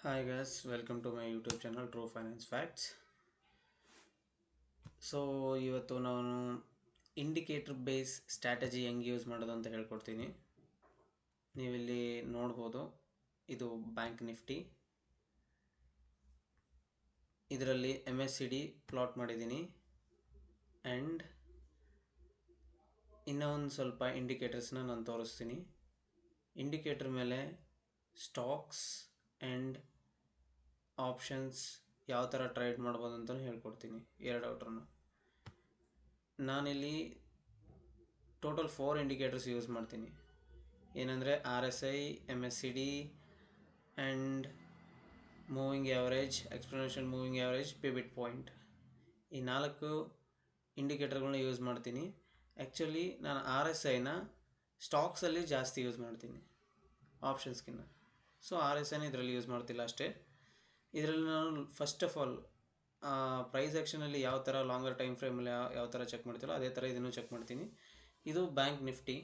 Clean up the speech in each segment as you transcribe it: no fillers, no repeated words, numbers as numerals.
Hi guys, welcome to my YouTube channel True Finance Facts. So ಇವತ್ತು ನಾನು indicator base strategy ಹೆಂಗೆ use ಮಾಡೋದು ಅಂತ ಹೇಳ್ಕೊಡ್ತೀನಿ. ನೀವಿಲ್ಲಿ ನೋಡ್ಬೋದು, ಇದು ಬ್ಯಾಂಕ್ ನಿಫ್ಟಿ. ಇದರಲ್ಲಿ MACD ಪ್ಲಾಟ್ ಮಾಡಿದ್ದೀನಿ ಆ್ಯಂಡ್ ಇನ್ನೂ ಒಂದು ಸ್ವಲ್ಪ ಇಂಡಿಕೇಟರ್ಸ್ನ ನಾನು ತೋರಿಸ್ತೀನಿ. ಇಂಡಿಕೇಟರ್ ಮೇಲೆ ಸ್ಟಾಕ್ಸ್ ಆ್ಯಂಡ್ ಆಪ್ಷನ್ಸ್ ಯಾವ ಥರ ಟ್ರೇಡ್ ಮಾಡ್ಬೋದು ಅಂತಲೂ ಹೇಳ್ಕೊಡ್ತೀನಿ, ಎರಡು ಔಟ್ರನ್ನು. ನಾನಿಲ್ಲಿ ಟೋಟಲ್ 4 ಇಂಡಿಕೇಟರ್ಸ್ ಯೂಸ್ ಮಾಡ್ತೀನಿ. ಏನಂದರೆ RSI, MACD and moving average, exponential moving average, pivot point. ಈ 4 ಇಂಡಿಕೇಟರ್ಗಳನ್ನ ಯೂಸ್ ಮಾಡ್ತೀನಿ. ಆ್ಯಕ್ಚುಲಿ ನಾನು RSIನ ಸ್ಟಾಕ್ಸಲ್ಲಿ ಜಾಸ್ತಿ ಯೂಸ್ ಮಾಡ್ತೀನಿ ಆಪ್ಷನ್ಸ್ಗಿನ್ನ. ಸೊ RSIನ ಇದರಲ್ಲಿ ಯೂಸ್ ಮಾಡ್ತಿಲ್ಲ ಅಷ್ಟೇ. ಇದರಲ್ಲಿ ನಾನು ಫಸ್ಟ್ ಆಫ್ ಆಲ್ ಪ್ರೈಸ್ ಆ್ಯಕ್ಷನಲ್ಲಿ ಯಾವ ಥರ ಲಾಂಗರ್ ಟೈಮ್ ಫ್ರೇಮಲ್ಲಿ ಯಾವ ಥರ ಚೆಕ್ ಮಾಡ್ತೀರೋ ಅದೇ ಥರ ಇದನ್ನು ಚೆಕ್ ಮಾಡ್ತೀನಿ. ಇದು ಬ್ಯಾಂಕ್ ನಿಫ್ಟಿ.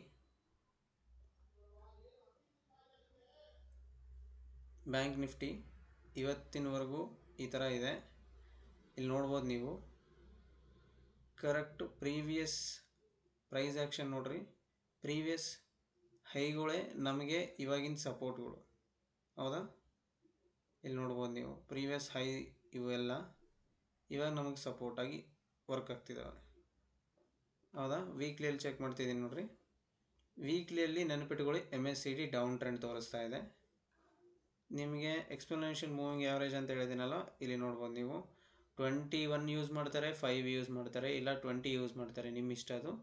ಬ್ಯಾಂಕ್ ನಿಫ್ಟಿ ಇವತ್ತಿನವರೆಗೂ ಈ ಥರ ಇದೆ. ಇಲ್ಲಿ ನೋಡ್ಬೋದು ನೀವು, ಕರೆಕ್ಟ್ ಪ್ರೀವಿಯಸ್ ಪ್ರೈಸ್ ಆ್ಯಕ್ಷನ್ ನೋಡ್ರಿ, ಪ್ರೀವಿಯಸ್ ಹೈಗಳೇ ನಮಗೆ ಇವಾಗಿನ ಸಪೋರ್ಟ್ಗಳು. ಹೌದಾ? ಇಲ್ಲಿ ನೋಡ್ಬೋದು ನೀವು, ಪ್ರೀವಿಯಸ್ ಹೈ ಇವೆಲ್ಲ ಇವಾಗ ನಮಗೆ ಸಪೋರ್ಟಾಗಿ ವರ್ಕ್ ಆಗ್ತಿದ್ದಾವೆ. ಹೌದಾ? ವೀಕ್ಲಿಯಲ್ಲಿ ಚೆಕ್ ಮಾಡ್ತಿದ್ದೀನಿ ನೋಡ್ರಿ. ವೀಕ್ಲಿಯಲ್ಲಿ ನೆನಪಿಟ್ಟುಕೊಳ್ಳಿ, MACD ಡೌನ್ ಟ್ರೆಂಡ್ ತೋರಿಸ್ತಾ ಇದೆ. ನಿಮಗೆ ಎಕ್ಸ್ಪೋನೆನ್ಷಿಯಲ್ ಮೂವಿಂಗ್ ಆ್ಯಾವ್ರೇಜ್ ಅಂತ ಹೇಳಿದ್ದೀನಲ್ಲ, ಇಲ್ಲಿ ನೋಡ್ಬೋದು ನೀವು, 21 ಯೂಸ್ ಮಾಡ್ತಾರೆ, 5 ಯೂಸ್ ಮಾಡ್ತಾರೆ, ಇಲ್ಲ 20 ಯೂಸ್ ಮಾಡ್ತಾರೆ, ನಿಮ್ಮ ಇಷ್ಟ ಅದು.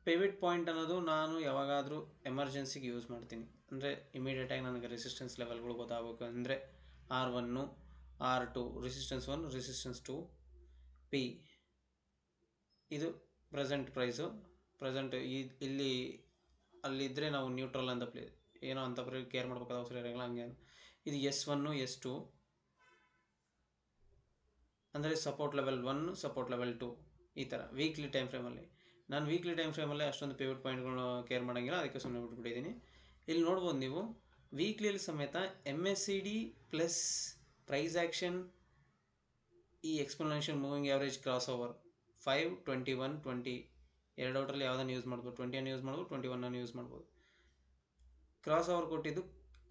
ಪಿವಿಟ್ ಪಾಯಿಂಟ್ ಅನ್ನೋದು ನಾನು ಯಾವಾಗಾದರೂ ಎಮರ್ಜೆನ್ಸಿಗೆ ಯೂಸ್ ಮಾಡ್ತೀನಿ. ಅಂದರೆ ಇಮಿಡಿಯೇಟಾಗಿ ನನಗೆ ರೆಸಿಸ್ಟೆನ್ಸ್ ಲೆವೆಲ್ಗಳು ಗೊತ್ತಾಗಬೇಕು. ಅಂದರೆ R1, R2, resistance 1, resistance 2, P. ಇದು ಪ್ರೆಸೆಂಟ್ ಪ್ರೈಸು. ಪ್ರೆಸೆಂಟ್ ಇಲ್ಲಿ ಅಲ್ಲಿದ್ದರೆ ನಾವು ನ್ಯೂಟ್ರಲ್ ಅಂತ ಏನೋ ಅಂತ ಕೇರ್ ಮಾಡ್ಬೇಕಾದ ಅವಸರ ಇರೋಂಗಿಲ್ಲ. ಹಂಗೆ ಇದು S1, S2 ಅಂದರೆ ಸಪೋರ್ಟ್ ಲೆವೆಲ್ 1, ಸಪೋರ್ಟ್ ಲೆವೆಲ್ 2, ಈ ಥರ ವೀಕ್ಲಿ ಟೈಮ್ ಫ್ರೇಮಲ್ಲಿ. ನಾನು ವೀಕ್ಲಿ ಟೈಮ್ ಫ್ರೇಮಲ್ಲಿ ಅಷ್ಟೊಂದು ಪಿವಿಟ್ ಪಾಯಿಂಟ್ಗಳನ್ನ ಕೇರ್ ಮಾಡೋಂಗಿಲ್ಲ, ಅದಕ್ಕೆ ಸುಮ್ಮನೆ ಬಿಟ್ಬಿಟ್ಟಿದ್ದೀನಿ. ಇಲ್ಲಿ ನೋಡ್ಬೋದು ನೀವು, ವೀಕ್ಲಿಯಲ್ಲಿ ಸಮೇತ MACD ಪ್ಲಸ್ ಪ್ರೈಸ್ ಆ್ಯಕ್ಷನ್, ಈ exponential moving average cross over 5, 21, 20 ಎರಡು ಔಟ್ರಲ್ಲಿ ಯಾವುದನ್ನು ಯೂಸ್ ಮಾಡ್ಬೋದು. 20 ಯೂಸ್ ಮಾಡ್ಬೋದು, 21 ಯೂಸ್ ಮಾಡ್ಬೋದು. ಕ್ರಾಸ್ ಓವರ್ ಕೊಟ್ಟಿದ್ದು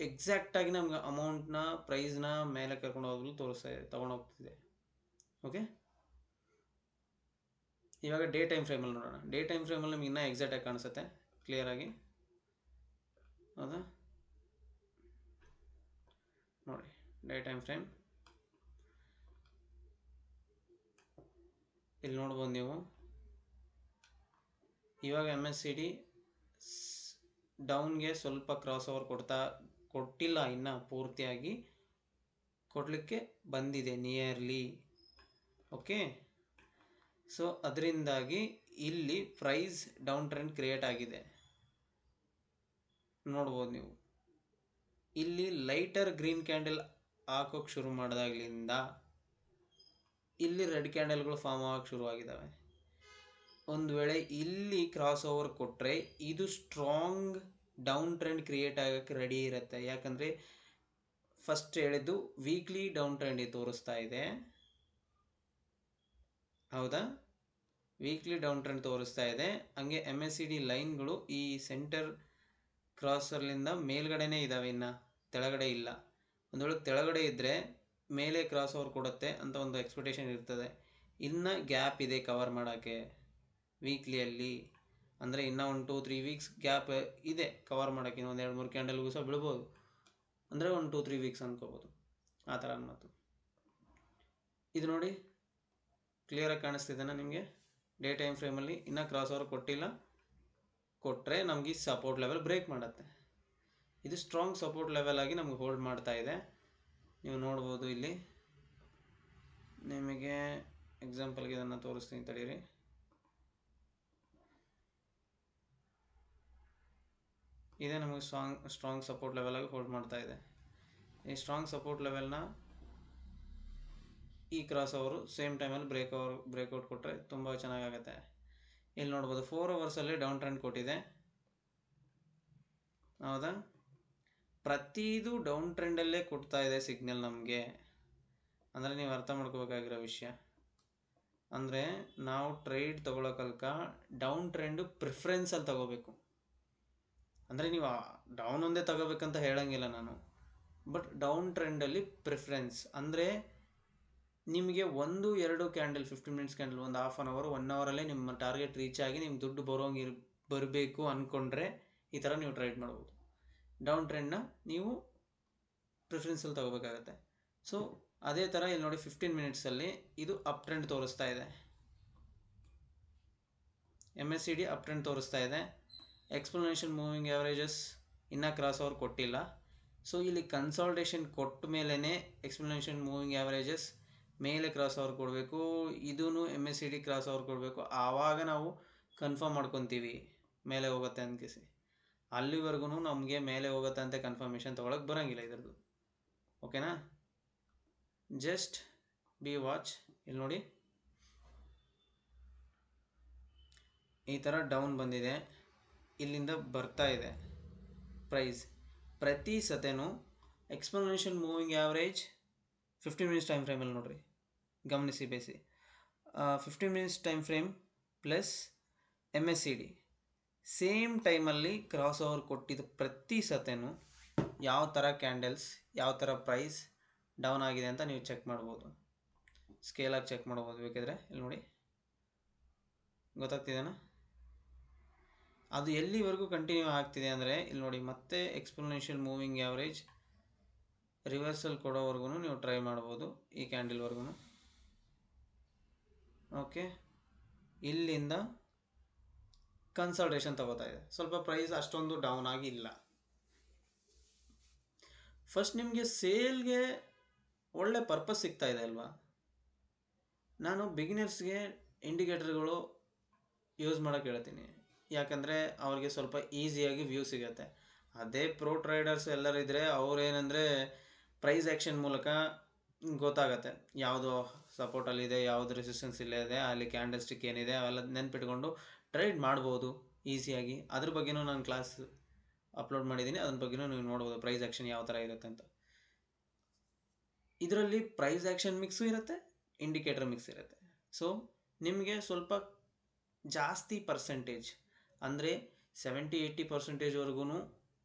ಎಕ್ಸಾಕ್ಟಾಗಿ ನಮ್ಗೆ ಅಮೌಂಟ್ನ, ಪ್ರೈಸ್ನ ಮೇಲೆ ಕರ್ಕೊಂಡು ಹೋಗಲು ತೋರಿಸ್ತಾ ಇದೆ, ತೊಗೊಂಡೋಗ್ತಿದೆ. ಓಕೆ, ಇವಾಗ ಡೇ ಟೈಮ್ ಫ್ರೇಮಲ್ಲಿ ನೋಡೋಣ. ಡೇ ಟೈಮ್ ಫ್ರೇಮಲ್ಲಿ ನಿಮ್ಗೆ ಇನ್ನೂ ಎಕ್ಸಾಕ್ಟಾಗಿ ಕಾಣಿಸುತ್ತೆ ಕ್ಲಿಯರಾಗಿ. ಹೌದಾ? ನೋಡಿ, ಡೇ ಟೈಮ್ ಫ್ರೇಮ್ ಇಲ್ಲಿ ನೋಡ್ಬೋದು ನೀವು. ಇವಾಗ MACD ಡೌನ್ಗೆ ಸ್ವಲ್ಪ ಕ್ರಾಸ್ ಓವರ್ ಕೊಟ್ಟಿಲ್ಲ, ಇನ್ನು ಪೂರ್ತಿಯಾಗಿ ಕೊಡಲಿಕ್ಕೆ ಬಂದಿದೆ ನಿಯರ್ಲಿ. ಓಕೆ, ಸೊ ಅದರಿಂದಾಗಿ ಇಲ್ಲಿ ಪ್ರೈಸ್ ಡೌನ್ ಟ್ರೆಂಡ್ ಕ್ರಿಯೇಟ್ ಆಗಿದೆ. ನೋಡ್ಬೋದು ನೀವು, ಇಲ್ಲಿ ಲೈಟರ್ ಗ್ರೀನ್ ಕ್ಯಾಂಡಲ್ ಹಾಕೋಕ್ಕೆ ಶುರು ಮಾಡಿದಾಗಲಿಂದ ಇಲ್ಲಿ ರೆಡ್ ಕ್ಯಾಂಡಲ್ಗಳು ಫಾರ್ಮ್ ಆಗೋಕ್ಕೆ ಶುರುವಾಗಿದ್ದಾವೆ. ಒಂದು ವೇಳೆ ಇಲ್ಲಿ ಕ್ರಾಸ್ ಓವರ್ ಕೊಟ್ಟರೆ ಇದು ಸ್ಟ್ರಾಂಗ್ ಡೌನ್ ಟ್ರೆಂಡ್ ಕ್ರಿಯೇಟ್ ಆಗೋಕ್ಕೆ ರೆಡಿ ಇರುತ್ತೆ. ಯಾಕಂದರೆ ಫಸ್ಟ್ ಹೇಳಿದ್ದು ವೀಕ್ಲಿ ಡೌನ್ ಟ್ರೆಂಡ್ ತೋರಿಸ್ತಾ ಇದೆ. ಹೌದಾ? ವೀಕ್ಲಿ ಡೌನ್ ಟ್ರೆಂಡ್ ತೋರಿಸ್ತಾ ಇದೆ. ಹಂಗೆ MACD ಲೈನ್ಗಳು ಈ ಸೆಂಟರ್ ಕ್ರಾಸರ್ಲಿಂದ ಮೇಲ್ಗಡೆನೇ ಇದ್ದಾವೆ, ಇನ್ನು ತೆಳಗಡೆ ಇಲ್ಲ. ಒಂದು ವೇಳೆ ತೆಳಗಡೆ ಇದ್ದರೆ ಮೇಲೆ ಕ್ರಾಸ್ ಓವರ್ ಕೊಡುತ್ತೆ ಅಂತ ಒಂದು ಎಕ್ಸ್ಪೆಕ್ಟೇಷನ್ ಇರ್ತದೆ. ಇನ್ನು ಗ್ಯಾಪ್ ಇದೆ ಕವರ್ ಮಾಡೋಕ್ಕೆ ವೀಕ್ಲಿಯಲ್ಲಿ. ಅಂದರೆ ಇನ್ನೂ ಒಂದು 2-3 ವೀಕ್ಸ್ ಗ್ಯಾಪ್ ಇದೆ ಕವರ್ ಮಾಡೋಕ್ಕೆ. ಇನ್ನೊಂದು 2-3 ಕ್ಯಾಂಡಲ್ಗೂ ಸಹ ಬೀಳ್ಬೋದು. ಅಂದರೆ ಒಂದು 2-3 ವೀಕ್ಸ್ ಅಂದ್ಕೋಬೋದು, ಆ ಥರ ಮಾತು. ಇದು ನೋಡಿ, ಕ್ಲಿಯರಾಗಿ ಕಾಣಿಸ್ತಿದ್ದೇನೆ ನಿಮಗೆ. ಡೇ ಟೈಮ್ ಫ್ರೇಮಲ್ಲಿ ಇನ್ನೂ ಕ್ರಾಸ್ ಓವರ್ ಕೊಟ್ಟಿಲ್ಲ. ಕೊಟ್ಟರೆ ನಮಗೆ ಸಪೋರ್ಟ್ ಲೆವೆಲ್ ಬ್ರೇಕ್ ಮಾಡುತ್ತೆ. ಇದು ಸ್ಟ್ರಾಂಗ್ ಸಪೋರ್ಟ್ ಲೆವೆಲ್ ಆಗಿ ನಮಗೆ ಹೋಲ್ಡ್ ಮಾಡ್ತಾ ಇದೆ. ನೀವು ನೋಡ್ಬೋದು ಇಲ್ಲಿ. ನಿಮಗೆ ಎಕ್ಸಾಂಪಲ್ಗೆ ಇದನ್ನು ತೋರಿಸ್ತೀನಿ, ತಡೀರಿ. ಇದೇ ನಮಗೆ ಸ್ಟ್ರಾಂಗ್ ಸಪೋರ್ಟ್ ಲೆವೆಲ್ ಆಗಿ ಹೋಲ್ಡ್ ಮಾಡ್ತಾ ಇದೆ. ಈ ಸ್ಟ್ರಾಂಗ್ ಸಪೋರ್ಟ್ ಲೆವೆಲ್ನ ಈ ಕ್ರಾಸ್ ಓವರು ಸೇಮ್ ಟೈಮಲ್ಲಿ ಬ್ರೇಕ್ಔಟ್ ಕೊಟ್ಟರೆ ತುಂಬ ಚೆನ್ನಾಗಾಗುತ್ತೆ. ಇಲ್ಲಿ ನೋಡ್ಬೋದು 4 ಅವರ್ಸಲ್ಲಿ ಡೌನ್ ಟ್ರೆಂಡ್ ಕೊಟ್ಟಿದೆ. ಹೌದಾ? ಪ್ರತಿದು ಡೌನ್ ಟ್ರೆಂಡಲ್ಲೇ ಕೊಡ್ತಾ ಇದೆ ಸಿಗ್ನಲ್ ನಮಗೆ. ಅಂದರೆ ನೀವು ಅರ್ಥ ಮಾಡ್ಕೋಬೇಕಾಗಿರೋ ವಿಷಯ ಅಂದರೆ ನಾವು ಟ್ರೇಡ್ ತೊಗೊಳಕಲ್ಕ ಡೌನ್ ಟ್ರೆಂಡು ಪ್ರಿಫರೆನ್ಸಲ್ಲಿ ತಗೋಬೇಕು. ಅಂದರೆ ನೀವು ಡೌನ್ ಒಂದೇ ತಗೋಬೇಕಂತ ಹೇಳಂಗಿಲ್ಲ ನಾನು, ಬಟ್ ಡೌನ್ ಟ್ರೆಂಡಲ್ಲಿ ಪ್ರಿಫರೆನ್ಸ್ ಅಂದರೆ ನಿಮಗೆ 1-2 ಕ್ಯಾಂಡಲ್ 15 ಮಿನಿಟ್ಸ್ ಕ್ಯಾಂಡಲ್ ಒಂದು ಹಾಫ್ ಆನ್ ಅವರ್ 1 ಅವರಲ್ಲೇ ನಿಮ್ಮ ಟಾರ್ಗೆಟ್ ರೀಚ್ ಆಗಿ ನಿಮ್ಮ ದುಡ್ಡು ಬರಬೇಕು ಅಂದ್ಕೊಂಡ್ರೆ ಈ ಥರ ನೀವು ಟ್ರೇಡ್ ಮಾಡ್ಬೋದು. ಡೌನ್ ಟ್ರೆಂಡ್ನ ನೀವು ಪ್ರಿಫರೆನ್ಸಲ್ಲಿ ತಗೋಬೇಕಾಗತ್ತೆ. ಸೊ ಅದೇ ಥರ ಇಲ್ಲಿ ನೋಡಿ 15 ಮಿನಿಟ್ಸಲ್ಲಿ ಇದು ಅಪ್ ಟ್ರೆಂಡ್ ತೋರಿಸ್ತಾ ಇದೆ. MACD ಅಪ್ ಟ್ರೆಂಡ್ ತೋರಿಸ್ತಾ ಇದೆ. ಎಕ್ಸ್ಪೋನೆನ್ಷಿಯಲ್ ಮೂವಿಂಗ್ ಆ್ಯಾವ್ರೇಜಸ್ ಇನ್ನೂ ಕ್ರಾಸ್ ಓವರ್ ಕೊಟ್ಟಿಲ್ಲ. ಸೊ ಇಲ್ಲಿ ಕನ್ಸಾಲ್ಟೇಷನ್ ಕೊಟ್ಟ ಮೇಲೇ ಎಕ್ಸ್ಪೋನೆನ್ಷಿಯಲ್ ಮೂವಿಂಗ್ ಆ್ಯಾವ್ರೇಜಸ್ ಮೇಲೆ ಕ್ರಾಸ್ ಓವರ್ ಕೊಡಬೇಕು, ಇದೂ MACD ಕ್ರಾಸ್ ಓವರ್ ಕೊಡಬೇಕು. ಆವಾಗ ನಾವು ಕನ್ಫರ್ಮ್ ಮಾಡ್ಕೊತೀವಿ ಮೇಲೆ ಹೋಗುತ್ತೆ ಅನ್ಕಿಸಿ. ಅಲ್ಲಿವರೆಗೂ ನಮಗೆ ಮೇಲೆ ಹೋಗುತ್ತೆ ಅಂತ ಕನ್ಫರ್ಮೇಷನ್ ತೊಗೊಳಕ್ಕೆ ಬರೋಂಗಿಲ್ಲ ಇದ್ರದ್ದು. ಓಕೆನಾ? Just B watch. ಇಲ್ಲಿ ನೋಡಿ ಈ ಥರ ಡೌನ್ ಬಂದಿದೆ, ಇಲ್ಲಿಂದ ಬರ್ತಾ ಇದೆ ಪ್ರೈಸ್. ಪ್ರತಿ ಸತೆನೂ exponential moving average 15 minutes time ಫ್ರೇಮಲ್ಲಿ ನೋಡಿರಿ, ಗಮನಿಸಿ ಬೇಸಿ. 15 minutes time frame plus MACD same ಟೈಮಲ್ಲಿ ಕ್ರಾಸ್ ಓವರ್ ಕೊಟ್ಟಿದ್ದ ಪ್ರತಿ ಸತೆನೂ ಯಾವ ಥರ ಕ್ಯಾಂಡಲ್ಸ್, ಯಾವ ಥರ ಪ್ರೈಸ್ ಡೌನ್ ಆಗಿದೆ ಅಂತ ನೀವು ಚೆಕ್ ಮಾಡ್ಬೋದು. ಸ್ಕೇಲಾಗಿ ಚೆಕ್ ಮಾಡ್ಬೋದು ಬೇಕಿದ್ರೆ. ಇಲ್ಲಿ ನೋಡಿ ಗೊತ್ತಾಗ್ತಿದೆನಾ? ಅದು ಎಲ್ಲಿವರೆಗೂ ಕಂಟಿನ್ಯೂ ಆಗ್ತಿದೆ ಅಂದರೆ ಇಲ್ಲಿ ನೋಡಿ ಮತ್ತೆ ಎಕ್ಸ್ಪೋನೆನ್ಷಿಯಲ್ ಮೂವಿಂಗ್ ಆ್ಯಾವ್ರೇಜ್ ರಿವರ್ಸಲ್ ಕೊಡೋವರೆಗೂ ನೀವು ಟ್ರೈ ಮಾಡ್ಬೋದು ಈ ಕ್ಯಾಂಡಲ್ವರೆಗೂ. ಓಕೆ, ಇಲ್ಲಿಂದ ಕನ್ಸಲ್ಟೇಷನ್ ತಗೋತಾ ಇದೆ. ಸ್ವಲ್ಪ ಪ್ರೈಸ್ ಅಷ್ಟೊಂದು ಡೌನ್ ಆಗಿಲ್ಲ. ಫಸ್ಟ್ ನಿಮಗೆ ಸೇಲ್ಗೆ ಒಳ್ಳೆ ಪರ್ಪಸ್ ಸಿಗ್ತಾ ಇದೆ ಅಲ್ವಾ? ನಾನು ಬಿಗಿನರ್ಸ್ಗೆ ಇಂಡಿಕೇಟರ್ಗಳು ಯೂಸ್ ಮಾಡೋಕ್ಕೆ ಹೇಳ್ತೀನಿ, ಯಾಕಂದರೆ ಅವ್ರಿಗೆ ಸ್ವಲ್ಪ ಈಸಿಯಾಗಿ ವ್ಯೂ ಸಿಗುತ್ತೆ. ಅದೇ ಪ್ರೋ ಟ್ರೇಡರ್ಸ್ ಎಲ್ಲರಿದ್ದರೆ ಅವ್ರೇನೆಂದರೆ ಪ್ರೈಸ್ ಆ್ಯಕ್ಷನ್ ಮೂಲಕ ಗೊತ್ತಾಗತ್ತೆ ಯಾವುದು ಸಪೋರ್ಟಲ್ಲಿದೆ, ಯಾವುದು ರೆಸಿಸ್ಟೆನ್ಸ್ ಇಲ್ಲೇ ಇದೆ, ಅಲ್ಲಿ ಕ್ಯಾಂಡಲ್ ಸ್ಟಿಕ್ ಏನಿದೆ ಅವೆಲ್ಲ ನೆನ್ಪಿಟ್ಕೊಂಡು ಟ್ರೇಡ್ ಮಾಡ್ಬೋದು ಈಸಿಯಾಗಿ. ಅದ್ರ ಬಗ್ಗೆನೂ ನಾನು ಕ್ಲಾಸ್ ಅಪ್ಲೋಡ್ ಮಾಡಿದ್ದೀನಿ, ಅದ್ರ ಬಗ್ಗೆನೂ ನೀವು ನೋಡ್ಬೋದು ಪ್ರೈಸ್ ಆ್ಯಕ್ಷನ್ ಯಾವ ಥರ ಇರುತ್ತೆ ಅಂತ. ಇದರಲ್ಲಿ ಪ್ರೈಸ್ ಆ್ಯಕ್ಷನ್ ಮಿಕ್ಸು ಇರುತ್ತೆ, ಇಂಡಿಕೇಟರ್ ಮಿಕ್ಸ್ ಇರುತ್ತೆ. ಸೊ ನಿಮಗೆ ಸ್ವಲ್ಪ ಜಾಸ್ತಿ ಪರ್ಸೆಂಟೇಜ್ ಅಂದರೆ 70-80%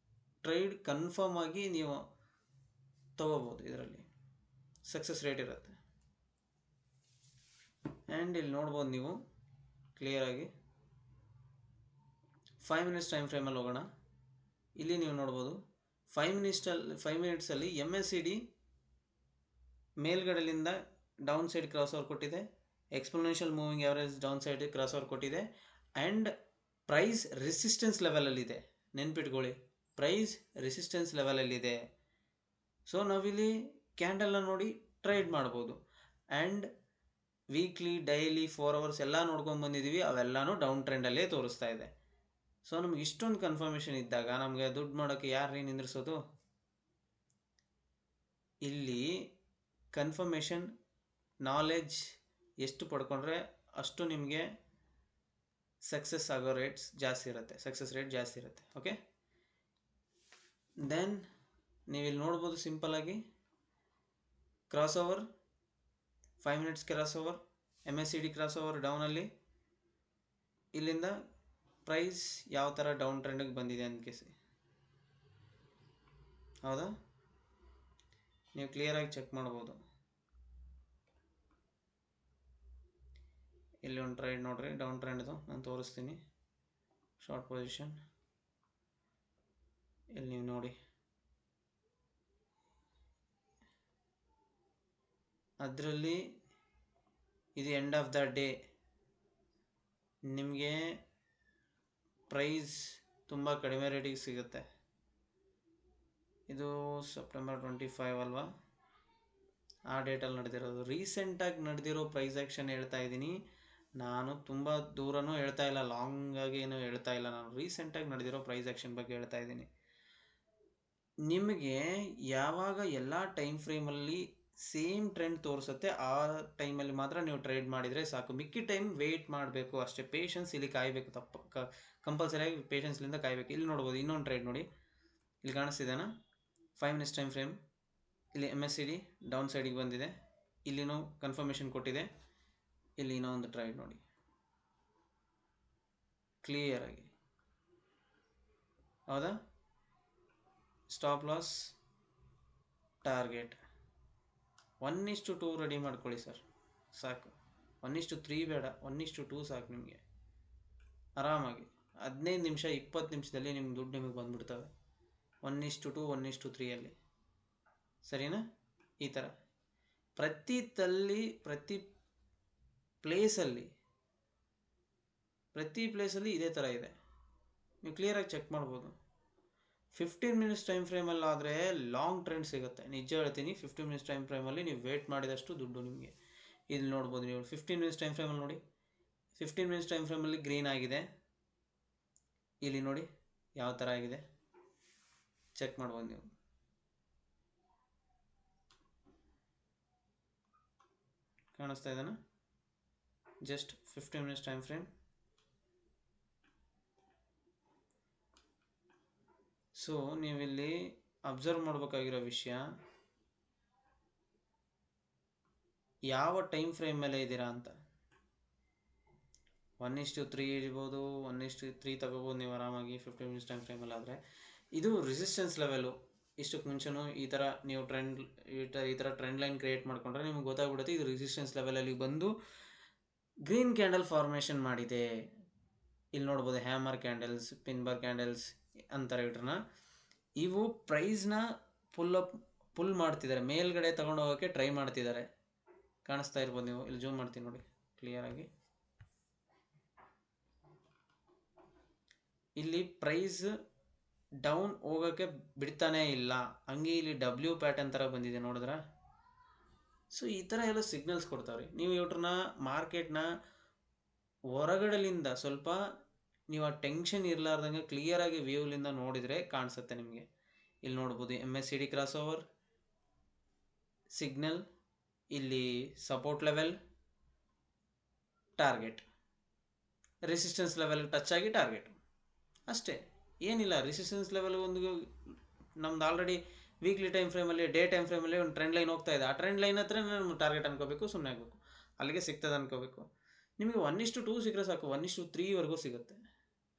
ಟ್ರೇಡ್ ಕನ್ಫರ್ಮ್ ಆಗಿ ನೀವು ತಗೋಬೋದು. ಇದರಲ್ಲಿ ಸಕ್ಸಸ್ ರೇಟ್ ಇರುತ್ತೆ. ಆ್ಯಂಡ್ ಇಲ್ಲಿ ನೋಡ್ಬೋದು ನೀವು ಕ್ಲಿಯರಾಗಿ 5 ಮಿನಿಟ್ಸ್ ಟೈಮ್ ಫ್ರೇಮಲ್ಲಿ ಹೋಗೋಣ. ಇಲ್ಲಿ ನೀವು ನೋಡ್ಬೋದು 5 ಮಿನಿಟ್ಸಲ್ಲಿ MACD ಮೇಲ್ಗಡೆಯಿಂದ ಡೌನ್ ಸೈಡ್ ಕ್ರಾಸ್ ಓವರ್ ಕೊಟ್ಟಿದೆ, exponential moving average down side cross over ಕೊಟ್ಟಿದೆ, ಆ್ಯಂಡ್ ಪ್ರೈಸ್ ರೆಸಿಸ್ಟೆನ್ಸ್ ಲೆವೆಲಲ್ಲಿದೆ. ನೆನ್ಪಿಟ್ಕೊಳ್ಳಿ, ಪ್ರೈಸ್ ರೆಸಿಸ್ಟೆನ್ಸ್ ಲೆವೆಲಲ್ಲಿದೆ. ಸೊ ನಾವಿಲ್ಲಿ ಕ್ಯಾಂಡಲ್ನ ನೋಡಿ ಟ್ರೇಡ್ ಮಾಡ್ಬೋದು. ಆ್ಯಂಡ್ ವೀಕ್ಲಿ, ಡೈಲಿ, 4 ಅವರ್ಸ್ ಎಲ್ಲ ನೋಡ್ಕೊಂಡು ಬಂದಿದ್ದೀವಿ, ಅವೆಲ್ಲನೂ ಡೌನ್ ಟ್ರೆಂಡಲ್ಲೇ ತೋರಿಸ್ತಾ ಇದೆ. ಸೊ ನಮ್ಗೆ ಇಷ್ಟೊಂದು ಕನ್ಫರ್ಮೇಷನ್ ಇದ್ದಾಗ ನಮಗೆ ದುಡ್ಡು ಮಾಡೋಕ್ಕೆ ಯಾರು ನಿಂದ್ರಿಸೋದು? ಇಲ್ಲಿ ಕನ್ಫರ್ಮೇಷನ್ ನಾಲೆಡ್ಜ್ ಎಷ್ಟು ಪಡ್ಕೊಂಡ್ರೆ ಅಷ್ಟು ನಿಮಗೆ ಸಕ್ಸಸ್ ಆಗೋ ರೇಟ್ಸ್ ಜಾಸ್ತಿ ಇರುತ್ತೆ, ಸಕ್ಸಸ್ ರೇಟ್ ಜಾಸ್ತಿ ಇರುತ್ತೆ. ಓಕೆ, ದೆನ್ ನೀವಿಲ್ಲಿ ನೋಡ್ಬೋದು ಸಿಂಪಲಾಗಿ cross over 5 minutes cross over, MACD cross over ಡೌನಲ್ಲಿ. ಇಲ್ಲಿಂದ ಪ್ರೈಸ್ ಯಾವ ಥರ ಡೌನ್ ಟ್ರೆಂಡಿಗೆ ಬಂದಿದೆ ಅನ್ಕಿಸಿ. ಹೌದಾ? ನೀವು ಕ್ಲಿಯರಾಗಿ ಚೆಕ್ ಮಾಡ್ಬೋದು. ಇಲ್ಲಿ ಒಂದು ಟ್ರೇಡ್ ನೋಡ್ರಿ, ಡೌನ್ ಟ್ರೆಂಡ್ದು ನಾನು ತೋರಿಸ್ತೀನಿ. ಶಾರ್ಟ್ ಪೊಸಿಷನ್ ಇಲ್ಲಿ ನೀವು ನೋಡಿ, ಅದರಲ್ಲಿ ಇದು ಎಂಡ್ ಆಫ್ ದ ಡೇ ನಿಮಗೆ ಪ್ರೈಸ್ ತುಂಬ ಕಡಿಮೆ ರೇಟಿಗೆ ಸಿಗುತ್ತೆ. ಇದು ಸೆಪ್ಟೆಂಬರ್ 25 ಅಲ್ವಾ? ಆ ಡೇಟಲ್ಲಿ ನಡೆದಿರೋದು. ರೀಸೆಂಟಾಗಿ ನಡೆದಿರೋ ಪ್ರೈಸ್ ಆ್ಯಕ್ಷನ್ ಹೇಳ್ತಾ ಇದ್ದೀನಿ ನಾನು, ತುಂಬ ದೂರನೂ ಹೇಳ್ತಾ ಇಲ್ಲ, ಲಾಂಗಾಗಿ ಏನೂ ಹೇಳ್ತಾ ಇಲ್ಲ ನಾನು. ರೀಸೆಂಟಾಗಿ ನಡೆದಿರೋ ಪ್ರೈಸ್ ಆ್ಯಕ್ಷನ್ ಬಗ್ಗೆ ಹೇಳ್ತಾ ಇದ್ದೀನಿ. ನಿಮಗೆ ಯಾವಾಗ ಎಲ್ಲ ಟೈಮ್ ಫ್ರೇಮಲ್ಲಿ ಸೇಮ್ ಟ್ರೆಂಡ್ ತೋರಿಸುತ್ತೆ ಆ ಟೈಮಲ್ಲಿ ಮಾತ್ರ ನೀವು ಟ್ರೇಡ್ ಮಾಡಿದರೆ ಸಾಕು. ಮಿಕ್ಕಿ ಟೈಮ್ ವೆಯ್ಟ್ ಮಾಡಬೇಕು ಅಷ್ಟೇ, ಪೇಷನ್ಸ್ ಇಲ್ಲಿ ಕಾಯಬೇಕು. ಕಂಪಲ್ಸರಿಯಾಗಿ ಪೇಷನ್ಸ್ಲಿಂದ ಕಾಯಬೇಕು. ಇಲ್ಲಿ ನೋಡ್ಬೋದು ಇನ್ನೊಂದು ಟ್ರೇಡ್ ನೋಡಿ, ಇಲ್ಲಿ ಕಾಣಿಸ್ತಿದೆನಾ? 5 ಮಿನಿಟ್ಸ್ ಟೈಮ್ ಫ್ರೇಮ್. ಇಲ್ಲಿ MACD ಡೌನ್ ಸೈಡಿಗೆ ಬಂದಿದೆ, ಇಲ್ಲಿನೂ ಕನ್ಫರ್ಮೇಷನ್ ಕೊಟ್ಟಿದೆ. ಇಲ್ಲಿ ಇನ್ನೂ ಒಂದು ಟ್ರೈಡ್ ನೋಡಿ ಕ್ಲಿಯರ್ ಆಗಿ, ಹೌದಾ? ಸ್ಟಾಪ್ ಲಾಸ್, ಟಾರ್ಗೆಟ್ 1:2 ರೆಡಿ ಮಾಡ್ಕೊಳ್ಳಿ ಸರ್, ಸಾಕು. 1:3 ಬೇಡ, 1:2 ಸಾಕು ನಿಮಗೆ. ಆರಾಮಾಗಿ 15 ನಿಮಿಷ 20 ನಿಮಿಷದಲ್ಲಿ ನಿಮ್ಮ ದುಡ್ಡು ನಿಮಗೆ ಬಂದ್ಬಿಡ್ತವೆ. 1:2 1:3 ಸರಿನಾ? ಈ ಥರ ಪ್ರತಿ ಪ್ಲೇಸಲ್ಲಿ ಇದೇ ಥರ ಇದೆ, ನೀವು ಕ್ಲಿಯರಾಗಿ ಚೆಕ್ ಮಾಡ್ಬೋದು. 15 ಮಿನಿಟ್ಸ್ ಟೈಮ್ ಫ್ರೇಮಲ್ಲಿ ಆದರೆ ಲಾಂಗ್ ಟ್ರೆಂಡ್ ಸಿಗುತ್ತೆ, ನಿಜ ಹೇಳ್ತೀನಿ. 15 ಮಿನಿಟ್ಸ್ ಟೈಮ್ ಫ್ರೇಮಲ್ಲಿ ನೀವು ವೇಟ್ ಮಾಡಿದಷ್ಟು ದುಡ್ಡು ನಿಮಗೆ. ಇಲ್ಲಿ ನೋಡ್ಬೋದು ನೀವು 15 ಮಿನಿಟ್ಸ್ ಟೈಮ್ ಫ್ರೇಮಲ್ಲಿ ನೋಡಿ, 15 ಮಿನಿಟ್ಸ್ ಟೈಮ್ ಫ್ರೇಮಲ್ಲಿ ಗ್ರೀನ್ ಆಗಿದೆ. ಇಲ್ಲಿ ನೋಡಿ ಯಾವ ಥರ ಆಗಿದೆ, ಚೆಕ್ ಮಾಡ್ಬೋದು ನೀವು. ಕಾಣಿಸ್ತಾ ಇದೆನಾ? Just 15 minutes time frame. So ನೀವಿಲ್ಲಿ ಅಬ್ಸರ್ವ್ ಮಾಡಬೇಕಾಗಿರೋ ವಿಷಯ, ಯಾವ ಟೈಮ್ ಫ್ರೇಮ್ ಮೇಲೆ ಇದ್ದೀರಾ ಅಂತ. 1:3 ಇರ್ಬೋದು, 1:3 ತಗೋಬೋದು ನೀವು ಆರಾಮಾಗಿ 15 ಮಿನಿಟ್ಸ್ ಟೈಮ್ ಫ್ರೇಮಲ್ಲಿ. ಆದರೆ ಇದು ರೆಸಿಸ್ಟೆನ್ಸ್ ಲೆವೆಲು. ಇಷ್ಟಕ್ಕೆ ಮುಂಚೆನೂ ಈ ಥರ ನೀವು ಈ ಥರ ಟ್ರೆಂಡ್ ಲೈನ್ ಕ್ರಿಯೇಟ್ ಮಾಡ್ಕೊಂಡ್ರೆ ನಿಮ್ಗೆ ಗೊತ್ತಾಗ್ಬಿಡುತ್ತೆ ಇದು ರೆಸಿಸ್ಟೆನ್ಸ್ ಲೆವೆಲಲ್ಲಿ ಬಂದು ಗ್ರೀನ್ ಕ್ಯಾಂಡಲ್ ಫಾರ್ಮೇಷನ್ ಮಾಡಿದೆ. ಇಲ್ಲಿ ನೋಡ್ಬೋದು ಹ್ಯಾಮರ್ ಕ್ಯಾಂಡಲ್ಸ್, ಪಿನ್ಬರ್ ಕ್ಯಾಂಡಲ್ಸ್ ಅಂತಾರೆ ಇವ್ರನ್ನ. ಇವು ಪ್ರೈಸ್ನ ಪುಲ್ ಮಾಡ್ತಿದ್ದಾರೆ, ಮೇಲ್ಗಡೆ ತಗೊಂಡು ಹೋಗೋಕ್ಕೆ ಟ್ರೈ ಮಾಡ್ತಿದ್ದಾರೆ. ಕಾಣಿಸ್ತಾ ಇರ್ಬೋದು ನೀವು, ಇಲ್ಲಿ ಜೂಮ್ ಮಾಡ್ತೀನಿ ನೋಡಿ ಕ್ಲಿಯರಾಗಿ. ಇಲ್ಲಿ ಪ್ರೈಸ್ ಡೌನ್ ಹೋಗೋಕ್ಕೆ ಬಿಡ್ತಾನೇ ಇಲ್ಲ, ಹಂಗೆ ಇಲ್ಲಿ W ಪ್ಯಾಟರ್ನ್ ಥರ ಬಂದಿದೆ, ನೋಡಿದ್ರ? ಸೊ ಈ ಥರ ಎಲ್ಲ ಸಿಗ್ನಲ್ಸ್ ಕೊಡ್ತಾವ್ರಿ. ನೀವು ಇವ್ರನ್ನ ಮಾರ್ಕೆಟ್ನ ಹೊರಗಡೆಲಿಂದ ಸ್ವಲ್ಪ ನೀವು ಆ ಟೆನ್ಷನ್ ಇರಲಾರ್ದಂಗೆ ಕ್ಲಿಯರಾಗಿ ವ್ಯೂಲಿಂದ ನೋಡಿದರೆ ಕಾಣಿಸುತ್ತೆ ನಿಮಗೆ. ಇಲ್ಲಿ ನೋಡ್ಬೋದು MACD ಕ್ರಾಸ್ ಓವರ್ ಸಿಗ್ನಲ್, ಇಲ್ಲಿ support level, target, resistance level touch ಆಗಿ ಟಾರ್ಗೆಟ್, ಅಷ್ಟೇ, ಏನಿಲ್ಲ. ರೆಸಿಸ್ಟೆನ್ಸ್ ಲೆವೆಲ್ ಒಂದು ನಮ್ದು ಆಲ್ರೆಡಿ ವೀಕ್ಲಿ ಟೈಮ್ ಫ್ರೇಮಲ್ಲಿ, ಡೇ ಟೈಮ್ ಫ್ರೇಮಲ್ಲಿ ಒಂದು ಟ್ರೆಂಡ್ ಲೈನ್ ಹೋಗ್ತಾ ಇದೆ. ಆ ಟ್ರೆಂಡ್ ಲೈನ್ ಹತ್ರ ನಮ್ಮ ಟಾರ್ಗೆಟ್ ಅನ್ಕೋಬೇಕು, ಸುಮ್ಮನೆ ಆಗಬೇಕು, ಅಲ್ಲಿಗೆ ಸಿಗ್ತದೆ ಅನ್ಕೋಬೇಕು. ನಿಮಗೆ 1:2 ಸಿಕ್ಕರೆ ಸಾಕು, 1:3 ಸಿಗುತ್ತೆ.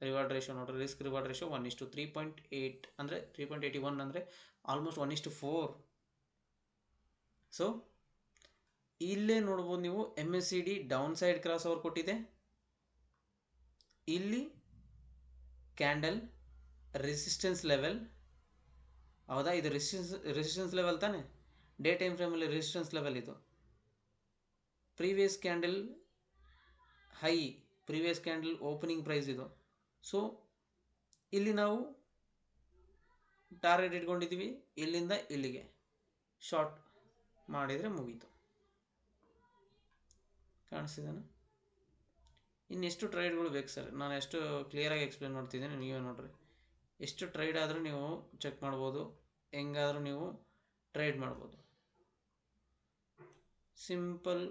ರಿವಾರ್ಡ್ ರೇಷೋ ನೋಡ್ರಿ, ರಿಸ್ಕ್ ರಿವಾರ್ಡ್ ರೇಷೋ 1:3.8 ಅಂದರೆ 3.81 ಅಂದರೆ ಆಲ್ಮೋಸ್ಟ್ 1:4. ಸೊ ಇಲ್ಲೇ ನೋಡ್ಬೋದು ನೀವು MACD down side cross over ಕೊಟ್ಟಿದೆ. ಇಲ್ಲಿ ಕ್ಯಾಂಡಲ್ ರೆಸಿಸ್ಟೆನ್ಸ್ ಲೆವೆಲ್, ಹೌದಾ? ಇದು ರೆಸಿಸ್ಟೆನ್ಸ್ ಲೆವೆಲ್ ತಾನೆ, ಡೇ ಟೈಮ್ ಫ್ರೇಮಲ್ಲಿ ರೆಸಿಸ್ಟೆನ್ಸ್ ಲೆವೆಲ್ ಇದು. Previous candle high, previous candle opening price ಇದು. ಸೊ ಇಲ್ಲಿ ನಾವು ಟಾರ್ಗೆಟ್ ಇಟ್ಕೊಂಡಿದ್ದೀವಿ, ಇಲ್ಲಿಂದ ಇಲ್ಲಿಗೆ ಶಾರ್ಟ್ ಮಾಡಿದರೆ ಮುಗೀತು. ಕಾಣಿಸ್ತಿದ್ದಾನೆ? ಇನ್ನೆಷ್ಟು ಟ್ರೇಡ್ಗಳು ಬೇಕು ಸರ್? ನಾನು ಎಷ್ಟು ಕ್ಲಿಯರಾಗಿ ಎಕ್ಸ್ಪ್ಲೇನ್ ಮಾಡ್ತಿದ್ದೀನಿ, ನೀವೇ ನೋಡ್ರಿ. ಎಷ್ಟು ಟ್ರೇಡ್ ಆದರೂ ನೀವು ಚೆಕ್ ಮಾಡ್ಬೋದು, ಹೆಂಗಾದರೂ ನೀವು ಟ್ರೇಡ್ ಮಾಡ್ಬೋದು. ಸಿಂಪಲ್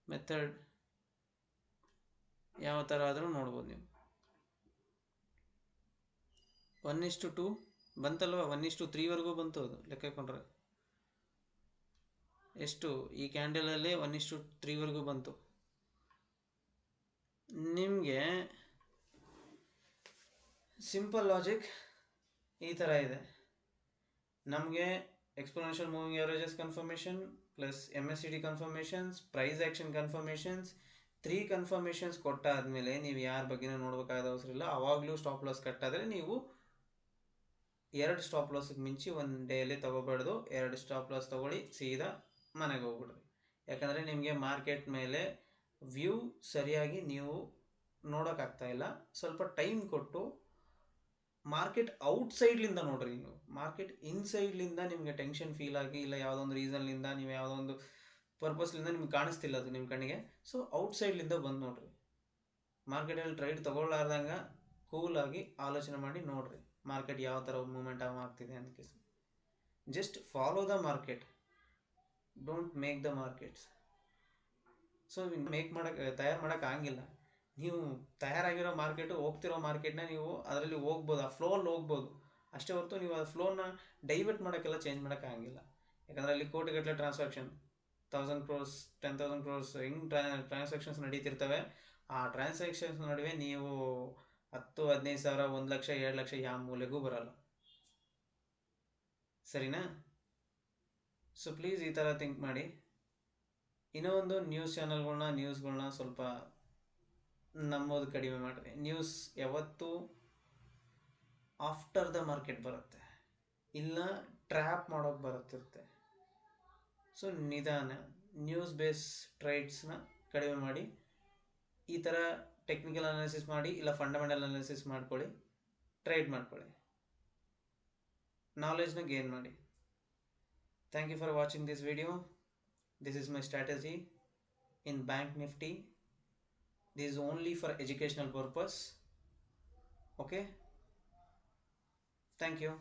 ಮೆಥಡ್ ಯಾವ ಥರ ಆದರೂ ನೋಡ್ಬೋದು ನೀವು. 1:2 ಬಂತಲ್ವ, 1:3 ಬಂತು. ಅದು ಲೆಕ್ಕ ಹಾಕೊಂಡ್ರೆ ಎಷ್ಟು, ಈ ಕ್ಯಾಂಡಲಲ್ಲಿ 1:3 ಬಂತು. ನಿಮಗೆ ಸಿಂಪಲ್ ಲಾಜಿಕ್ ಈ ಥರ ಇದೆ. ನಮಗೆ exponential moving averages confirmation plus MACD confirmations, price action confirmations, 3 confirmations ಕೊಟ್ಟಾದಮೇಲೆ ನೀವು ಯಾರ ಬಗ್ಗೆನೂ ನೋಡಬೇಕಾದ ಅವಸರ ಇಲ್ಲ. ಆವಾಗಲೂ ಸ್ಟಾಪ್ ಲಾಸ್ ಕಟ್ಟಾದರೆ ನೀವು 2 ಸ್ಟಾಪ್ ಲಾಸಿಗೆ ಮಿಂಚಿ ಒಂದು ಡೇಯಲ್ಲಿ ತೊಗೋಬಾರ್ದು. 2 ಸ್ಟಾಪ್ ಲಾಸ್ ತೊಗೊಳ್ಳಿ, ಸೀದಾ ಮನೆಗೆ ಹೋಗ್ಬಿಡ್ರಿ. ಯಾಕಂದರೆ ನಿಮಗೆ ಮಾರ್ಕೆಟ್ ಮೇಲೆ ವ್ಯೂ ಸರಿಯಾಗಿ ನೀವು ನೋಡೋಕ್ಕಾಗ್ತಾ ಇಲ್ಲ. ಸ್ವಲ್ಪ ಟೈಮ್ ಕೊಟ್ಟು ಮಾರ್ಕೆಟ್ ಔಟ್ಸೈಡ್ಲಿಂದ ನೋಡ್ರಿ. ನೀವು ಮಾರ್ಕೆಟ್ ಇನ್ಸೈಡ್ಲಿಂದ ನಿಮಗೆ ಟೆನ್ಷನ್ ಫೀಲ್ ಆಗಿ, ಇಲ್ಲ ಯಾವುದೋ ಒಂದು ರೀಸನ್ಲಿಂದ, ನೀವು ಯಾವುದೋ ಒಂದು ಪರ್ಪಸ್ಲಿಂದ ನಿಮ್ಗೆ ಕಾಣಿಸ್ತಿಲ್ಲ ಅದು ನಿಮ್ಮ ಕಣ್ಣಿಗೆ. ಸೊ ಔಟ್ಸೈಡ್ಲಿಂದ ಬಂದು ನೋಡ್ರಿ. ಮಾರ್ಕೆಟಲ್ಲಿ ಟ್ರೇಡ್ ತೊಗೊಳ್ಳಾರ್ದಂಗೆ ಕೂಲಾಗಿ ಆಲೋಚನೆ ಮಾಡಿ ನೋಡ್ರಿ ಮಾರ್ಕೆಟ್ ಯಾವ ಥರ ಮೂಮೆಂಟ್ ಆಗ್ತಿದೆ ಅಂತ. Just follow the market, don't make the markets. So ತಯಾರು ಮಾಡೋಕ್ಕೆ ಆಗಿಲ್ಲ. ನೀವು ತಯಾರಾಗಿರೋ ಮಾರ್ಕೆಟು, ಹೋಗ್ತಿರೋ ಮಾರ್ಕೆಟ್ನ ನೀವು ಅದರಲ್ಲಿ ಹೋಗ್ಬೋದು, ಆ ಫ್ಲೋಲ್ಲಿ ಹೋಗ್ಬೋದು. ಅಷ್ಟೇ ಹೊರತು ನೀವು ಆ ಫ್ಲೋನ ಡೈವರ್ಟ್ ಮಾಡೋಕ್ಕೆಲ್ಲ ಚೇಂಜ್ ಮಾಡೋಕ್ಕಾಗಂಗಿಲ್ಲ. ಯಾಕಂದರೆ ಅಲ್ಲಿ ಕೋಟಿಗಟ್ಟಲೆ ಟ್ರಾನ್ಸಾಕ್ಷನ್, 1000 crores 10,000 crores ಹಿಂಗೆ ಟ್ರಾನ್ಸಾಕ್ಷನ್ಸ್ ನಡೀತಿರ್ತವೆ. ಆ ಟ್ರಾನ್ಸಾಕ್ಷನ್ಸ್ ನಡುವೆ ನೀವು 10,000 15,000 1 ಲಕ್ಷ 2 ಲಕ್ಷ ಯಾವ ಮೂಲೆಗೂ ಬರಲ್ಲ. ಸರಿನಾ? ಸೊ ಪ್ಲೀಸ್ ಈ ಥರ ಥಿಂಕ್ ಮಾಡಿ. ಇನ್ನೂ ಒಂದು ನ್ಯೂಸ್ಗಳನ್ನ ಸ್ವಲ್ಪ ನಂಬೋದು ಕಡಿಮೆ ಮಾಡಿರಿ. ನ್ಯೂಸ್ ಯಾವತ್ತೂ ಆಫ್ಟರ್ ದ ಮಾರ್ಕೆಟ್ ಬರುತ್ತೆ, ಇಲ್ಲ ಟ್ರ್ಯಾಪ್ ಮಾಡೋಕ್ಕೆ ಬರುತ್ತಿರುತ್ತೆ. ಸೊ ನಿಧಾನ ನ್ಯೂಸ್ ಬೇಸ್ ಟ್ರೇಡ್ಸ್ನ ಕಡಿಮೆ ಮಾಡಿ, ಈ ಥರ ಟೆಕ್ನಿಕಲ್ ಅನಾಲಿಸಿಸ್ ಮಾಡಿ ಇಲ್ಲ ಫಂಡಮೆಂಟಲ್ ಅನಾಲಿಸಿಸ್ ಮಾಡ್ಕೊಳ್ಳಿ, ಟ್ರೇಡ್ ಮಾಡ್ಕೊಳ್ಳಿ, ನಾಲೆಜ್ನ ಗೇನ್ ಮಾಡಿ. Thank you for watching this video. This is my strategy in Bank Nifty. This is only for educational purpose. Okay. Thank you.